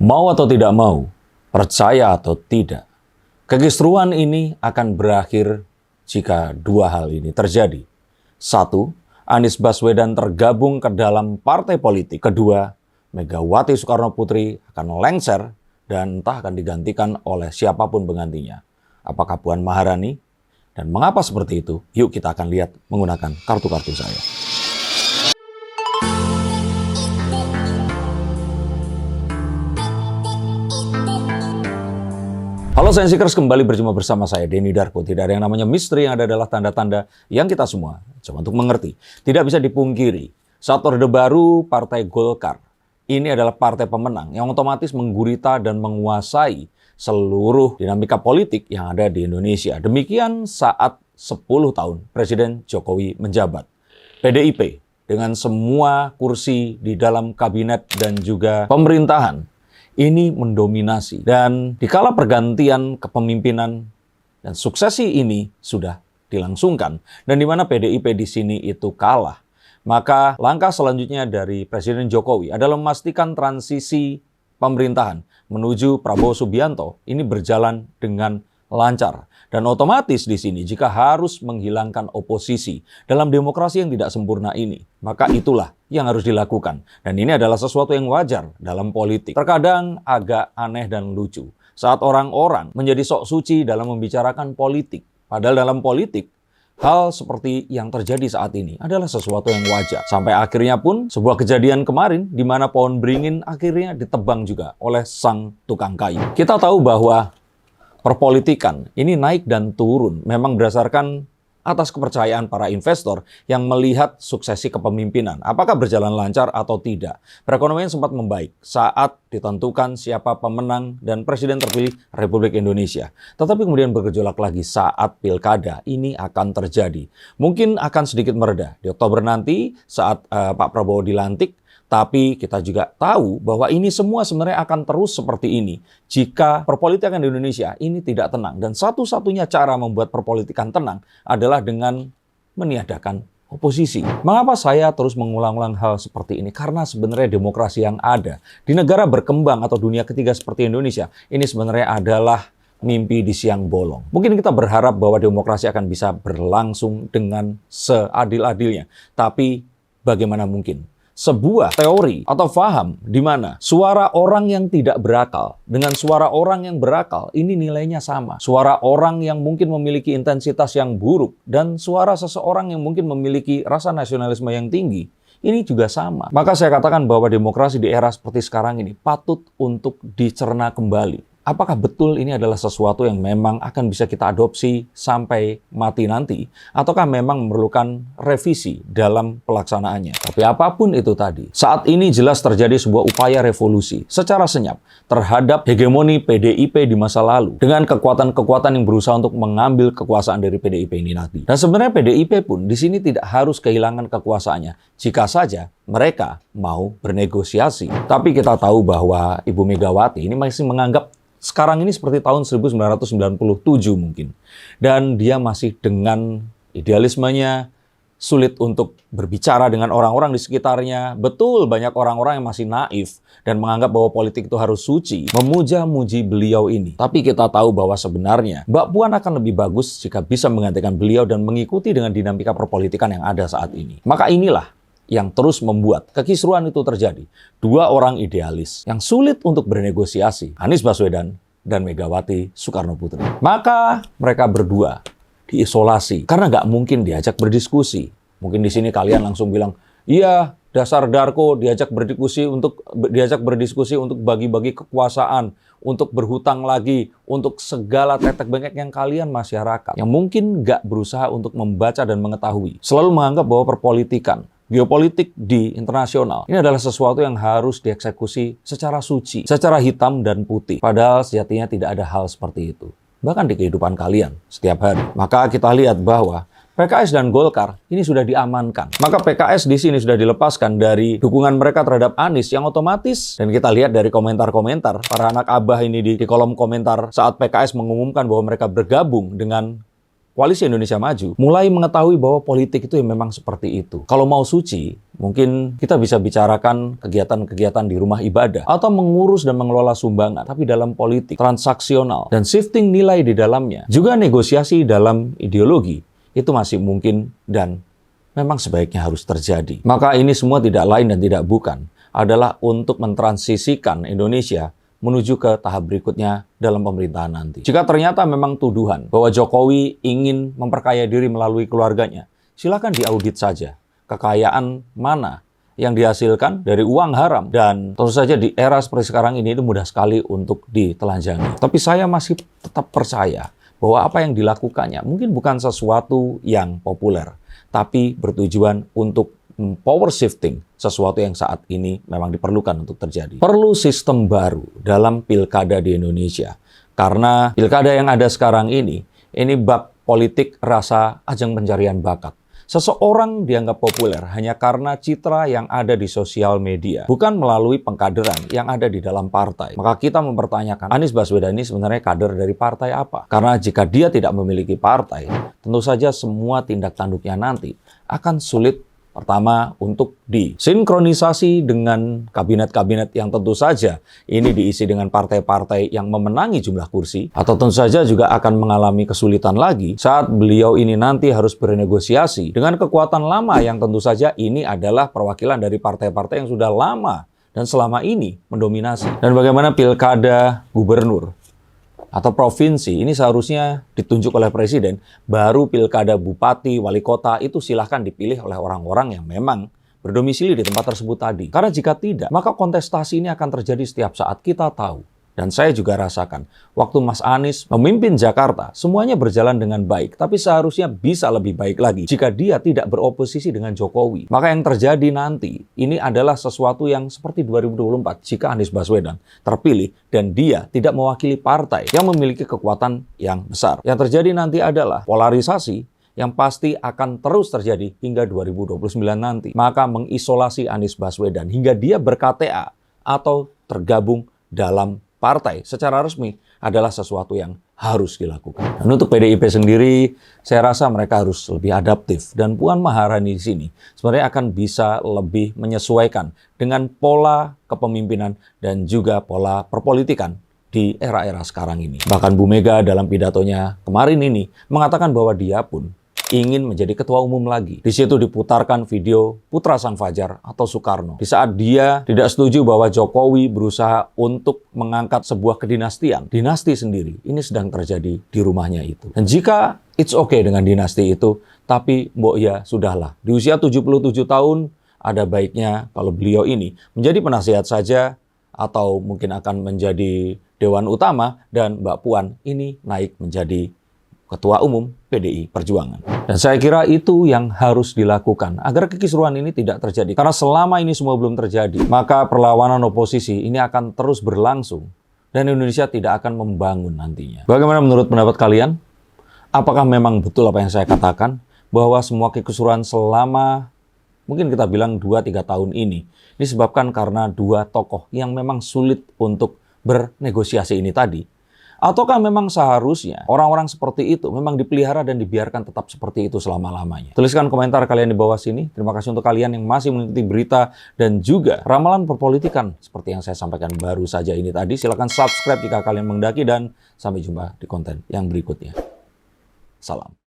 Mau atau tidak mau, percaya atau tidak, kekisruan ini akan berakhir jika dua hal ini terjadi. Satu, Anies Baswedan tergabung ke dalam partai politik. Kedua, Megawati Soekarno Putri akan lengser dan entah akan digantikan oleh siapapun penggantinya. Apakah Puan Maharani? Dan mengapa seperti itu? Yuk kita akan lihat menggunakan kartu-kartu saya. Halo Sensikers, kembali berjumpa bersama saya, Denny Darko. Tidak ada yang namanya misteri, yang ada adalah tanda-tanda yang kita semua coba untuk mengerti. Tidak bisa dipungkiri, saat Orde Baru Partai Golkar ini adalah partai pemenang yang otomatis menggurita dan menguasai seluruh dinamika politik yang ada di Indonesia. Demikian saat 10 tahun Presiden Jokowi menjabat. PDIP dengan semua kursi di dalam kabinet dan juga pemerintahan ini mendominasi. Dan dikala pergantian kepemimpinan dan suksesi ini sudah dilangsungkan, dan di mana PDIP di sini itu kalah, maka langkah selanjutnya dari Presiden Jokowi adalah memastikan transisi pemerintahan menuju Prabowo Subianto ini berjalan dengan lancar. Dan otomatis di sini jika harus menghilangkan oposisi dalam demokrasi yang tidak sempurna ini, maka itulah yang harus dilakukan. Dan ini adalah sesuatu yang wajar dalam politik. Terkadang agak aneh dan lucu saat orang-orang menjadi sok suci dalam membicarakan politik. Padahal dalam politik, hal seperti yang terjadi saat ini adalah sesuatu yang wajar. Sampai akhirnya pun sebuah kejadian kemarin di mana pohon beringin akhirnya ditebang juga oleh sang tukang kayu. Kita tahu bahwa perpolitikan ini naik dan turun memang berdasarkan atas kepercayaan para investor yang melihat suksesi kepemimpinan. Apakah berjalan lancar atau tidak? Perekonomian sempat membaik saat ditentukan siapa pemenang dan presiden terpilih Republik Indonesia. Tetapi kemudian bergejolak lagi saat pilkada ini akan terjadi. Mungkin akan sedikit mereda di Oktober nanti saat Pak Prabowo dilantik. Tapi kita juga tahu bahwa ini semua sebenarnya akan terus seperti ini jika perpolitikan di Indonesia ini tidak tenang. Dan satu-satunya cara membuat perpolitikan tenang adalah dengan meniadakan oposisi. Mengapa saya terus mengulang-ulang hal seperti ini? Karena sebenarnya demokrasi yang ada di negara berkembang atau dunia ketiga seperti Indonesia ini sebenarnya adalah mimpi di siang bolong. Mungkin kita berharap bahwa demokrasi akan bisa berlangsung dengan seadil-adilnya. Tapi bagaimana mungkin sebuah teori atau paham di mana suara orang yang tidak berakal dengan suara orang yang berakal ini nilainya sama. Suara orang yang mungkin memiliki intensitas yang buruk dan suara seseorang yang mungkin memiliki rasa nasionalisme yang tinggi ini juga sama. Maka saya katakan bahwa demokrasi di era seperti sekarang ini patut untuk dicerna kembali. Apakah betul ini adalah sesuatu yang memang akan bisa kita adopsi sampai mati nanti? Ataukah memang memerlukan revisi dalam pelaksanaannya? Tapi apapun itu tadi, saat ini jelas terjadi sebuah upaya revolusi secara senyap terhadap hegemoni PDIP di masa lalu. Dengan kekuatan-kekuatan yang berusaha untuk mengambil kekuasaan dari PDIP ini nanti. Dan sebenarnya PDIP pun di sini tidak harus kehilangan kekuasaannya jika saja mereka mau bernegosiasi. Tapi kita tahu bahwa Ibu Megawati ini masih menganggap sekarang ini seperti tahun 1997 mungkin. Dan dia masih dengan idealismenya sulit untuk berbicara dengan orang-orang di sekitarnya. Betul, banyak orang-orang yang masih naif dan menganggap bahwa politik itu harus suci, memuja-muji beliau ini. Tapi kita tahu bahwa sebenarnya Mbak Puan akan lebih bagus jika bisa menggantikan beliau dan mengikuti dengan dinamika perpolitikan yang ada saat ini. Maka inilah yang terus membuat kekisruan itu terjadi. Dua orang idealis yang sulit untuk bernegosiasi, Anies Baswedan dan Megawati Soekarno Putri. Maka mereka berdua diisolasi karena nggak mungkin diajak berdiskusi. Mungkin di sini kalian langsung bilang, iya dasar Darko diajak berdiskusi untuk bagi-bagi kekuasaan, untuk berhutang lagi, untuk segala tetek bengek yang kalian masyarakat yang mungkin nggak berusaha untuk membaca dan mengetahui. Selalu menganggap bahwa perpolitikan geopolitik di internasional ini adalah sesuatu yang harus dieksekusi secara suci, secara hitam dan putih. Padahal sejatinya tidak ada hal seperti itu. Bahkan di kehidupan kalian setiap hari. Maka kita lihat bahwa PKS dan Golkar ini sudah diamankan. Maka PKS di sini sudah dilepaskan dari dukungan mereka terhadap Anies yang otomatis. Dan kita lihat dari komentar-komentar para anak abah ini di kolom komentar saat PKS mengumumkan bahwa mereka bergabung dengan Koalisi Indonesia Maju mulai mengetahui bahwa politik itu memang seperti itu. Kalau mau suci, mungkin kita bisa bicarakan kegiatan-kegiatan di rumah ibadah atau mengurus dan mengelola sumbangan. Tapi dalam politik transaksional dan shifting nilai di dalamnya, juga negosiasi dalam ideologi, itu masih mungkin dan memang sebaiknya harus terjadi. Maka ini semua tidak lain dan tidak bukan adalah untuk mentransisikan Indonesia menuju ke tahap berikutnya dalam pemerintahan nanti. Jika ternyata memang tuduhan bahwa Jokowi ingin memperkaya diri melalui keluarganya, silakan diaudit saja. Kekayaan mana yang dihasilkan dari uang haram. Dan tentu saja di era seperti sekarang ini itu mudah sekali untuk ditelanjangi. Tapi saya masih tetap percaya bahwa apa yang dilakukannya mungkin bukan sesuatu yang populer, tapi bertujuan untuk power shifting, sesuatu yang saat ini memang diperlukan untuk terjadi. Perlu sistem baru dalam pilkada di Indonesia. Karena pilkada yang ada sekarang ini bab politik rasa ajang pencarian bakat. Seseorang dianggap populer hanya karena citra yang ada di sosial media, bukan melalui pengkaderan yang ada di dalam partai. Maka kita mempertanyakan, Anies Baswedan ini sebenarnya kader dari partai apa? Karena jika dia tidak memiliki partai, tentu saja semua tindak tanduknya nanti akan sulit. Pertama, untuk disinkronisasi dengan kabinet-kabinet yang tentu saja ini diisi dengan partai-partai yang memenangi jumlah kursi, atau tentu saja juga akan mengalami kesulitan lagi saat beliau ini nanti harus bernegosiasi dengan kekuatan lama yang tentu saja ini adalah perwakilan dari partai-partai yang sudah lama dan selama ini mendominasi. Dan bagaimana pilkada gubernur atau provinsi ini seharusnya ditunjuk oleh presiden, baru pilkada bupati, wali kota itu silahkan dipilih oleh orang-orang yang memang berdomisili di tempat tersebut tadi. Karena jika tidak, maka kontestasi ini akan terjadi setiap saat. Kita tahu, dan saya juga rasakan, waktu Mas Anies memimpin Jakarta, semuanya berjalan dengan baik, tapi seharusnya bisa lebih baik lagi jika dia tidak beroposisi dengan Jokowi. Maka yang terjadi nanti, ini adalah sesuatu yang seperti 2024, jika Anies Baswedan terpilih dan dia tidak mewakili partai yang memiliki kekuatan yang besar. Yang terjadi nanti adalah polarisasi yang pasti akan terus terjadi hingga 2029 nanti. Maka mengisolasi Anies Baswedan hingga dia ber-KTA atau tergabung dalam partai secara resmi adalah sesuatu yang harus dilakukan. Dan untuk PDIP sendiri, saya rasa mereka harus lebih adaptif. Dan Puan Maharani di sini sebenarnya akan bisa lebih menyesuaikan dengan pola kepemimpinan dan juga pola perpolitikan di era-era sekarang ini. Bahkan Bu Mega dalam pidatonya kemarin ini mengatakan bahwa dia pun ingin menjadi ketua umum lagi. Di situ diputarkan video putra Sang Fajar atau Soekarno. Di saat dia tidak setuju bahwa Jokowi berusaha untuk mengangkat sebuah kedinastian, dinasti sendiri, ini sedang terjadi di rumahnya itu. Dan jika it's okay dengan dinasti itu, tapi mbok ya sudahlah. Di usia 77 tahun, ada baiknya kalau beliau ini menjadi penasihat saja, atau mungkin akan menjadi Dewan Utama, dan Mbak Puan ini naik menjadi Ketua Umum PDI Perjuangan. Dan saya kira itu yang harus dilakukan agar kekisruhan ini tidak terjadi. Karena selama ini semua belum terjadi, maka perlawanan oposisi ini akan terus berlangsung dan Indonesia tidak akan membangun nantinya. Bagaimana menurut pendapat kalian? Apakah memang betul apa yang saya katakan bahwa semua kekisruhan selama mungkin kita bilang 2-3 tahun ini disebabkan karena dua tokoh yang memang sulit untuk bernegosiasi ini tadi? Ataukah memang seharusnya orang-orang seperti itu memang dipelihara dan dibiarkan tetap seperti itu selama-lamanya? Tuliskan komentar kalian di bawah sini. Terima kasih untuk kalian yang masih mengikuti berita dan juga ramalan perpolitikan seperti yang saya sampaikan baru saja ini tadi. Silakan subscribe jika kalian menghendaki dan sampai jumpa di konten yang berikutnya. Salam.